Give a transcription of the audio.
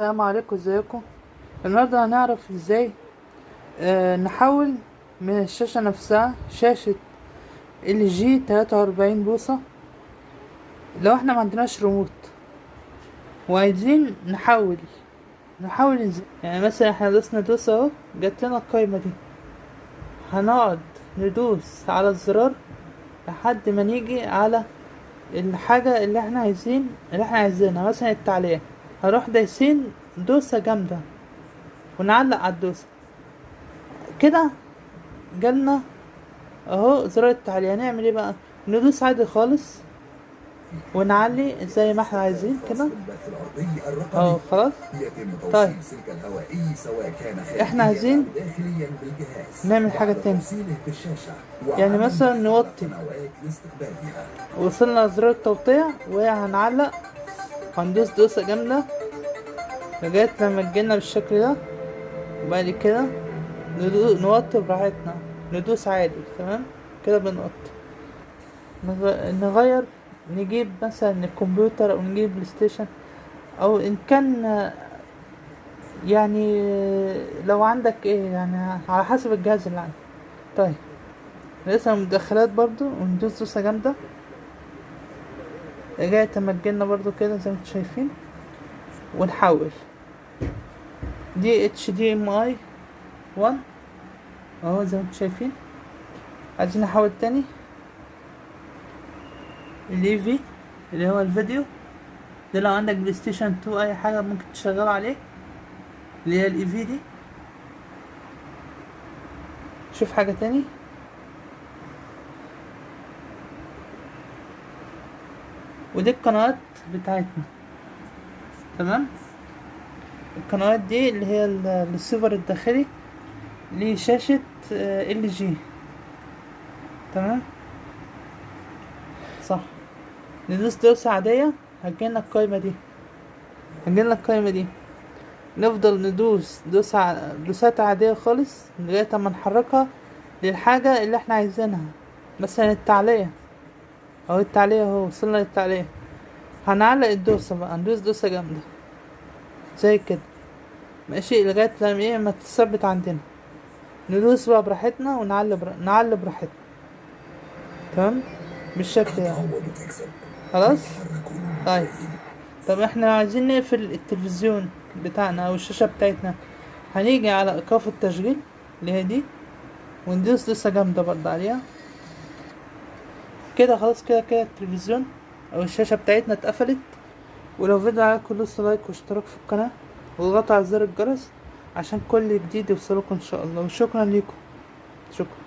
السلام عليكم، ازيكم؟ النهارده هنعرف ازاي نحول من الشاشة نفسها شاشة ال جي 43 بوصة لو احنا ما عندناش ريموت وعايزين نحول ازاي. يعني مثلا احنا دوسنا اهو، جات لنا القايمة دي. هنقعد ندوس على الزرار لحد ما نيجي على الحاجة اللي احنا عايزينها، مثلا التعليق. هروح دايسين دوسة جامدة ونعلق على الدوسة كده. جالنا اهو زرار التعليق. هنعمل ايه بقى؟ ندوس عادي خالص ونعلي زي ما احنا عايزين كده اهو. خلاص. طيب احنا عايزين نعمل حاجة تاني، يعني مثلا نوطي. وصلنا لزرار التوطية وهنعلق، هندوس دوسة جامدة لغاية لما تجينا بالشكل ده. وبعد كده نوطي براحتنا، ندوس عادي. تمام كده بنوطي. نغير، نجيب مثلا الكمبيوتر او نجيب بلاي ستيشن، او ان كان يعني لو عندك ايه، يعني على حسب الجهاز اللي عندك. طيب نقسم المدخلات برضو وندوس دوسة جامدة لغاية ما تجينا برضو كده زي ما انتم شايفين. ونحول دي HDMI 1 اهو زي ما انتم شايفين. عايزين نحول تاني في اللي هو الفيديو ده. لو عندك بلاي ستيشن 2 اي حاجة ممكن تشغل عليه، اللي هي في دي. شوف حاجة تاني. ودي القنوات بتاعتنا. تمام. القنوات دي اللي هي السيرفر الداخلي لشاشة ال جي. تمام صح. ندوس دوسة عادية هتجيلنا القايمة دي. نفضل ندوس دوسات عادية خالص لغاية ما نحركها للحاجة اللي احنا عايزينها. مثلا التعليق اهو، وصلنا للتعليق. هنعلق الدوسة بقى، ندوس دوسة جامدة زي كده ماشي لغاية لما ايه ما تثبت عندنا. ندوس بقى براحتنا نعلي براحتنا. تمام بالشكل ده. خلاص. طيب طب احنا عايزين نقفل التلفزيون بتاعنا او الشاشة بتاعتنا. هنيجي على ايقاف التشغيل اللي هي دي، وندوس دوسة جامدة برضه عليها كده. خلاص كده التلفزيون او الشاشة بتاعتنا اتقفلت. ولو فيديو عجبكم دوسوا لايك واشتراك في القناة واضغطوا على زر الجرس عشان كل جديد يوصلكم ان شاء الله. وشكرا لكم. شكرا.